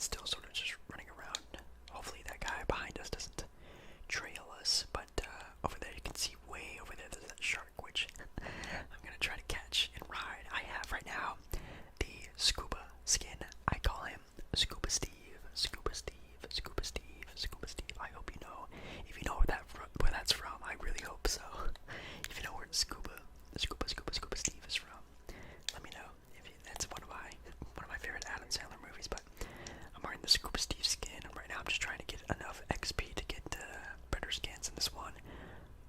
still sort of just running around. Hopefully that guy behind us doesn't trail us, but over there you can see way over there there's that shark, which I'm gonna try to catch and ride. I have right now the scuba skin. I call him Scuba Steve, Scuba Steve, Scuba Steve, Scuba Steve. I hope you know. If you know where that's from, I really hope so. If you know where Scuba Steve is from, let me know. That's one of my favorite Adam Sandler movies. But I'm wearing the Scuba Steve skin, and right now I'm just trying to get enough XP to get better skins. And this one,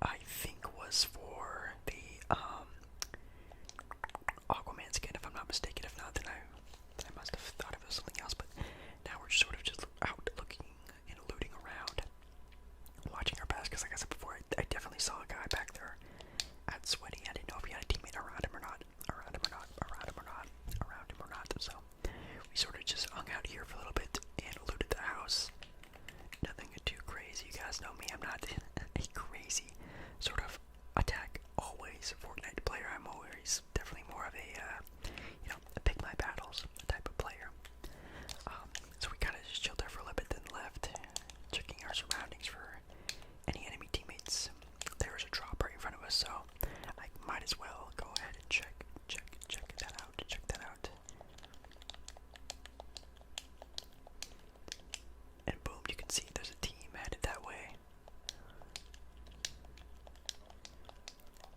I think, was for the Aquaman skin, if I'm not mistaken. If not, then I must have thought it was something else. But now we're sort of just out looking and looting around, watching our backs. Because like I said before, I definitely saw a guy back there at Sweaty. I didn't know if he had a teammate around him or not. Around him or not. Around him or not. Around him or not. So we sort of just hung out here for a little bit and looted the house. Nothing too crazy. You guys know me. I'm not a crazy sort of attack always Fortnite player. I'm always definitely more of a pick my battles type of player. So we kind of just chilled there for a little bit, then left, checking our surroundings for any enemy teammates. There was a drop right in front of us, so I might as well go ahead and check that out. And boom, you can see there's a team headed that way.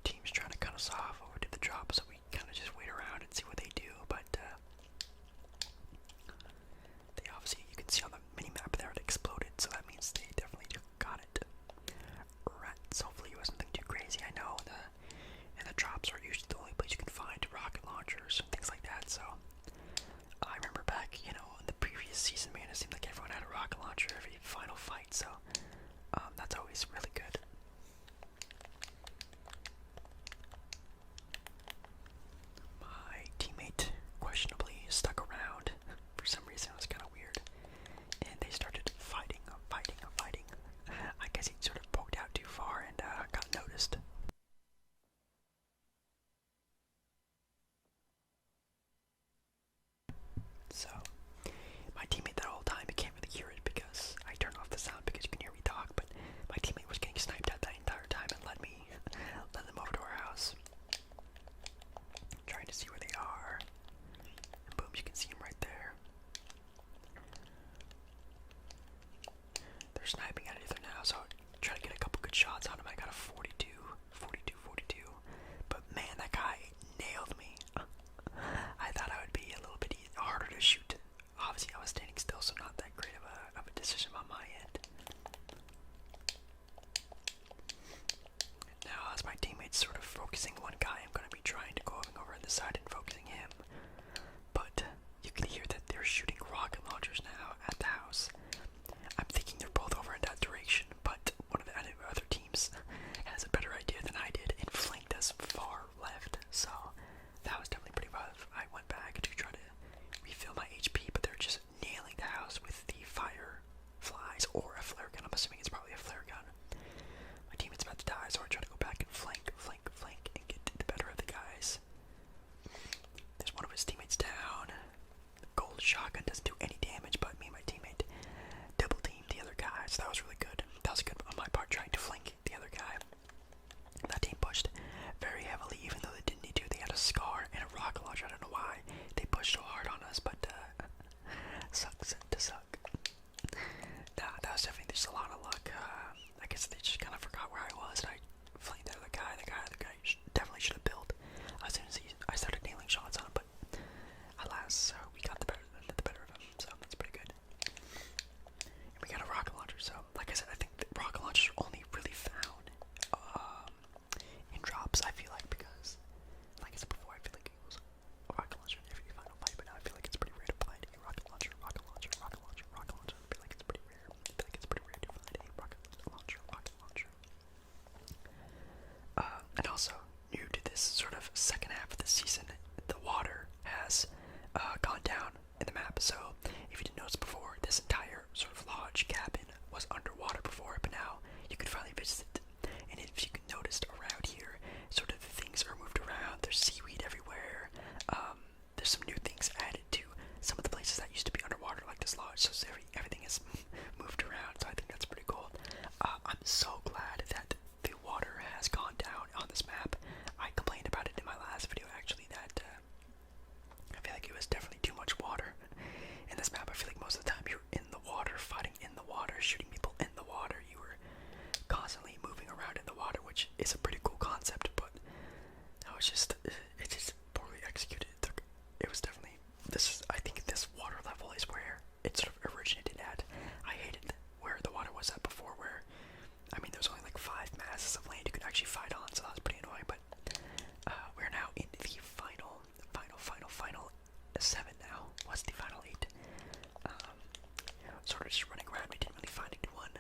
Team's trying to cut us off over to the drop, so we kind of just wait around and see what they do. But they obviously, you can see on the mini map there, it exploded, so that means they definitely got it. Rats. Hopefully it wasn't too crazy. I know and the drops are usually the only place you can find rocket launchers and things like that. So I remember back, in the previous season, man, it seemed like everyone had a rocket launcher every final fight. So that's always really good. My teammate questionably stuck around for some reason. It was kind of weird, and they started fighting. I guess he sort of poked out too far and got noticed. So my teammate that whole time, he can't really hear it because I turned off the sound because you can hear me talk. But my teammate was getting sniped at that entire time and led them over to our house, trying to see where they are. And boom, you can see him right there. They're sniping at either now, so try to get a couple good shots on him. I got a 42. But man, that guy nailed me. I thought I would be a little bit harder to shoot. Obviously, I was standing still, so not that great of a decision on my end. Now, as my teammates sort of focusing one guy, I'm going to be trying to go over on this side and focusing him. But you can hear that they're shooting rocket launchers now at the house. I'm thinking they're both over in that direction, but one of the other teams has a better idea than I did and flanked us far left. So that was definitely pretty rough. I went back to try to refill my HP, but they're just nailing the house with the fire flies or a flare gun. I'm assuming it's probably a flare gun. My teammate's about to die, so I try to go back and flank, and get the better of the guys. There's one of his teammates down. The gold shotgun doesn't do any damage, but me and my teammate double teamed the other guy, so that was really good. That was good on my part, trying to flank the other guy. That team pushed very heavily, even though they didn't need to. They had a scar and a rocket launcher. I don't know why they pushed so hard on us, but sucks to suck. Nah, that was definitely just a lot of luck. I guess they just kind of forgot where I was, and I flanked the other guy. The guy definitely should have built as soon as I started nailing shots on him, but alas, we got the better of him. it sort of originated at. I hated where the water was at before, where, I mean, there's only like 5 masses of land you could actually fight on, so that was pretty annoying, but we're now in the final 7 now. What's the final 8? Sort of just running around. We didn't really find anyone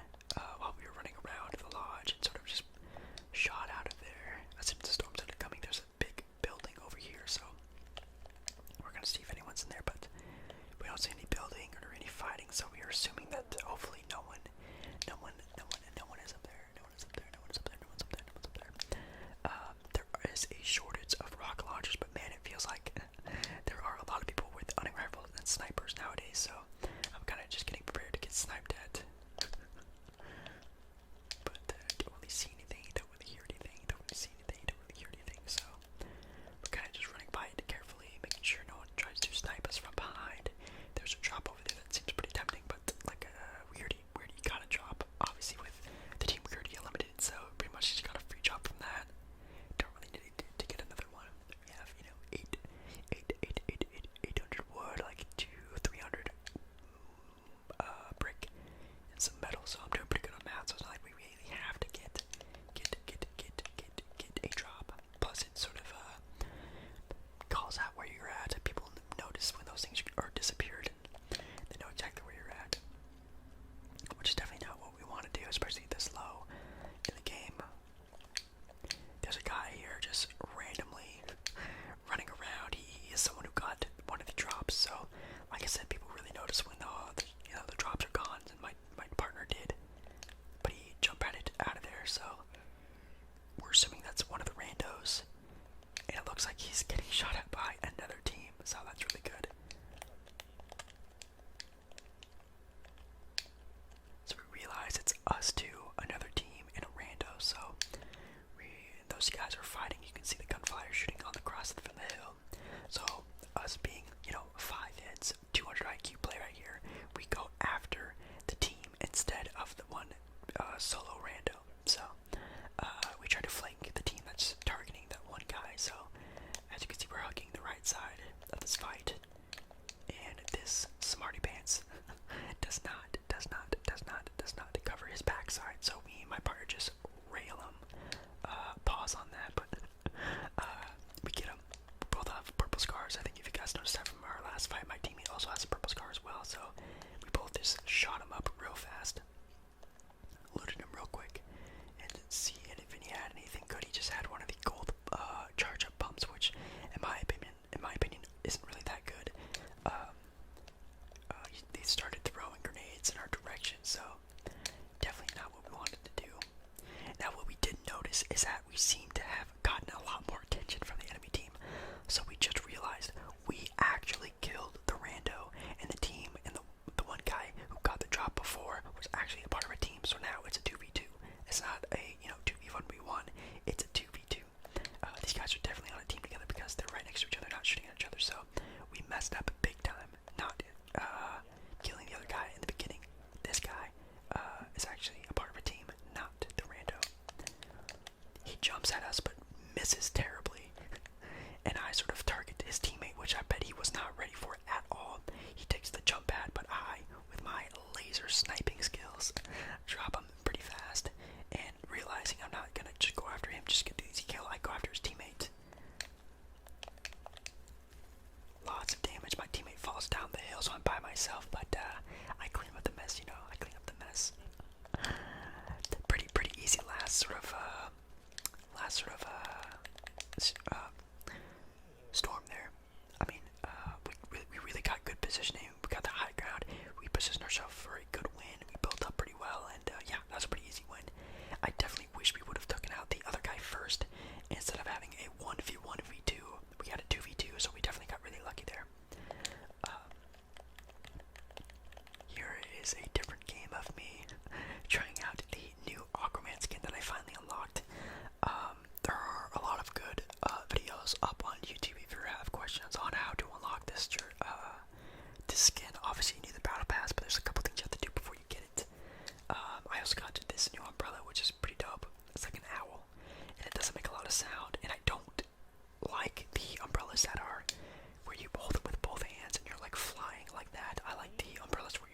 while we were running around the lodge, and sort of just shot out of there. As soon as the storm started coming, there's a big building over here, so we're gonna see if anyone's in there, but we don't see any building or any fighting, so we are assuming that hopefully no one is up there. No one is up there. There is a shortage of rocket launchers, but man, it feels like there are a lot of people with hunting rifles and snipers nowadays, so I'm kind of just getting prepared to get sniped at. But don't really see anything, don't really hear anything, don't really see anything, don't really hear anything, so we're kind of just running by it carefully, making sure no one tries to snipe us from behind. There's a drop over there that seems pretty tempting, but like we already got a drop, obviously with the team we already eliminated, so pretty much just got a free drop from that. Don't really need to get another one. We have, 800 wood, like 300 brick and some metal, so I'm doing pretty good on math, so it's not like we really have to get a drop. Plus it sort of calls out where you're at. People notice when those things are disappeared, and they know exactly where you're at, which is definitely not what we want to do, especially this low in the game. There's a guy here just randomly running around. He is someone who got one of the drops, so like I said, people really notice when the drops are gone, and my partner did, but he jumped out of there, so we're assuming that's one of the randos, and it looks like he's getting shot at by another team, so that's really good. So we realize it's us two, another team, and a rando, so those guys are fighting. You can see the gunfire shooting on the cross from the hill. So us being, 5 hits, 200 IQ player right here, we go after the team instead of the one solo rando. So we try to flank the team that's targeting that one guy. So as you can see, we're hugging the right side of this fight, and this smarty pants does not cover his backside. So me and my partner just rail him. Pause on that, but we get him. We both have purple scars. I think if you guys noticed that from our last fight, my teammate also has a purple scar as well, so we both just shot him up real fast, looted him real quick, and see if he had anything good. He just had one of the gold charge up pumps, which in my opinion isn't really that good. They started throwing grenades in our direction, so definitely not what we wanted to do. Now what we did notice is that we seem to have gotten a lot more attention from the enemy team, so we just realized we actually killed the rando, and the team, and the one guy who got the drop before was actually a part of our team, so now it's a 2v2. It's not a 2v1v1, it's a 2v2. These guys are definitely on a team together because they're right next to each other, not shooting at each other, so we messed up big time, not killing the other guy in the beginning. This guy is actually a part of a team, not the rando. He jumps at us but misses terribly, and I sort of target his teammate, which I bet he was not ready for at all. He takes the jump pad, but I, with my laser sniping skills, drop him pretty fast, and realizing I'm not gonna just go after him, just get the easy kill, I go after his teammate. Lots of damage. My teammate falls down the hill, so I'm by myself, but I clean up the mess, I clean up the mess. Pretty easy last sort of storm there. I mean, we really got good positioning. We got the high ground. We positioned ourselves for a good win. We built up pretty well, and yeah, that was a pretty easy win. I definitely wish we would have taken out the other guy first instead of having a 1v1v2. We got a 2v2, so we definitely got really lucky there. Here is a different game of me trying out the new Aquaman skin that I finally unlocked. There are a lot of good videos up on YouTube if you have questions on how to unlock this skin. Obviously you need the battle pass, but there's a couple things you have to do before you get it. I also got this new umbrella, which is pretty dope. It's like an owl, and it doesn't make a lot of sound, and I don't like the umbrellas that are where you hold it with both hands and you're like flying like that. I like the umbrellas where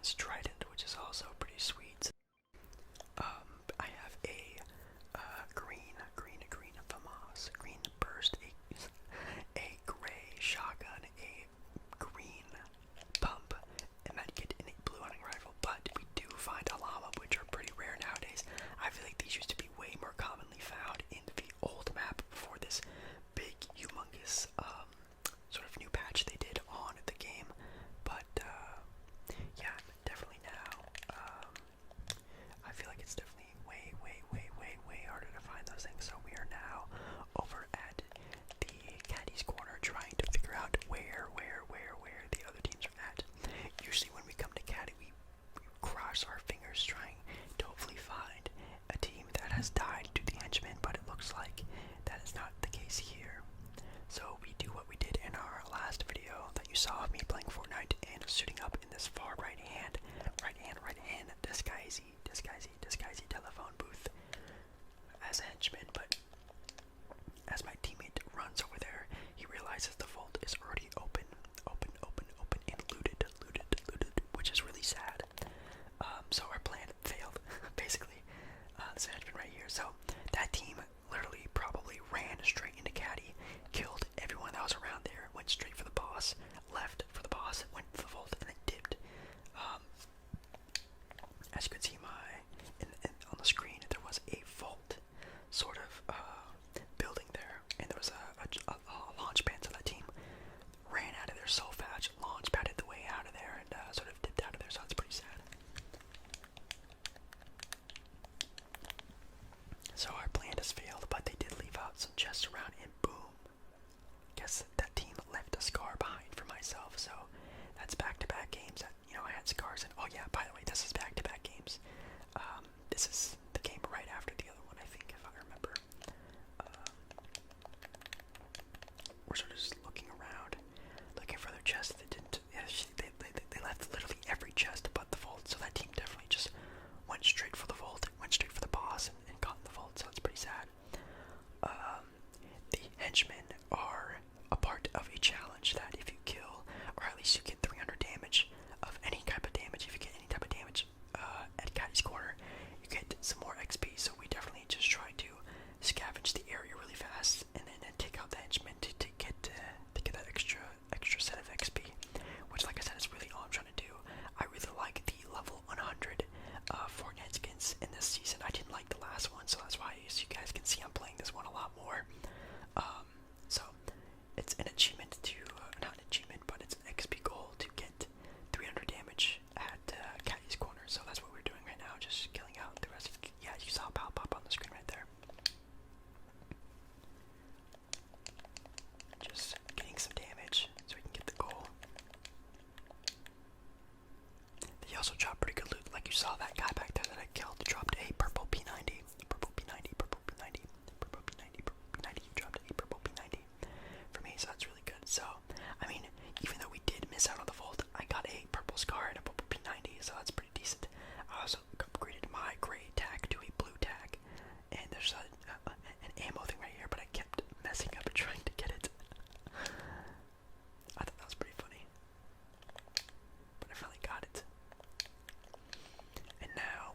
Aquaman's trident, which is also pretty sweet. I have a green FAMAS, green burst, a gray shotgun, a green pump, and medkit, and a blue hunting rifle. But we do find a llama, which are pretty rare nowadays. I feel like these used to be way more commonly found in the old map before this big, humongous, sort of new patch they did on the game. But yeah, definitely now. I feel like it's definitely way harder to find those things. So we are now over at the caddy's corner trying to figure out where the other teams are at. Usually when we come to caddy, we cross our fingers trying to hopefully find a team that has died to the henchmen, but it looks like that is not the case here. So we do what we did in our last video that you saw of me playing Fortnite and suiting up in this far right hand disguisey telephone booth as a henchman. But as my teammate runs over there, he realizes the vault is already open and looted, which is really sad. So our plan failed, basically. This henchman right here. So that team literally probably ran straight into caddy, killed everyone that was around there, went straight for the boss, left for the boss, went for the vault, and then dipped. As you can see on the screen, there was a vault sort of building there, and there was a launch pad. So that team ran out of there so fast, launch padded the way out of there, and sort of dipped out of there. So it's pretty sad. So our plan has failed, but they did leave out some chests around, and boom. Guess that team left a scar behind for myself. So that's back-to-back games that I had scars in. Oh yeah, by the way, this is back-to-back games. This is the game right after the other one, I think, if I remember. We're sort of just looking around, looking for their chests. They didn't. Yeah, they left literally every chest but the vault. So that team definitely just went straight for the vault, went straight for the boss, and got in the vault. So it's pretty sad. The henchmen are a part of a challenge that if you kill, or at least you get 300 damage of any type of damage, if you get any type of damage at caddy's corner, you get some more XP. So we definitely just try to scavenge the area really fast and then take out the henchmen to get that extra set of XP, which, like I said, is really all I'm trying to do. I really like the level 100 Fortnite skins in this season. I didn't like the last one, so that's why, as you guys can see, I'm playing this one a lot more. So it's an achievement to, not an achievement, but it's an XP goal to get 300 damage at caddy's corner. So that's what we're doing right now, just killing out the rest of, yeah, you saw pop on the screen right there. Just getting some damage so we can get the goal. They also dropped pretty good loot, like you saw that guy back there that I killed dropped a purple P90. He dropped a purple P90 for me, so that's really good. So, I mean, even though we did miss out on the vault, I got a purple scar and a purple P90, so that's pretty decent. I also upgraded my gray tag to a blue tag, and there's an ammo thing right here, but I kept messing up and trying to get it. I thought that was pretty funny, but I finally got it. And now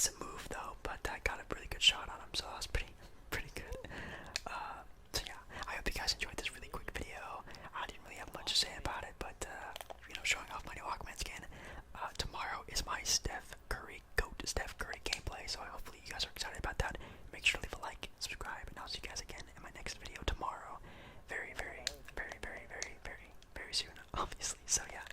doesn't move though, but I got a really good shot on him, so that was pretty good. So yeah, I hope you guys enjoyed this really quick video. I didn't really have much to say about it, but you know, showing off my new Aquaman skin. Tomorrow is my GOAT Steph Curry gameplay, so hopefully you guys are excited about that. Make sure to leave a like, subscribe, and I'll see you guys again in my next video tomorrow. Very soon, obviously. So yeah,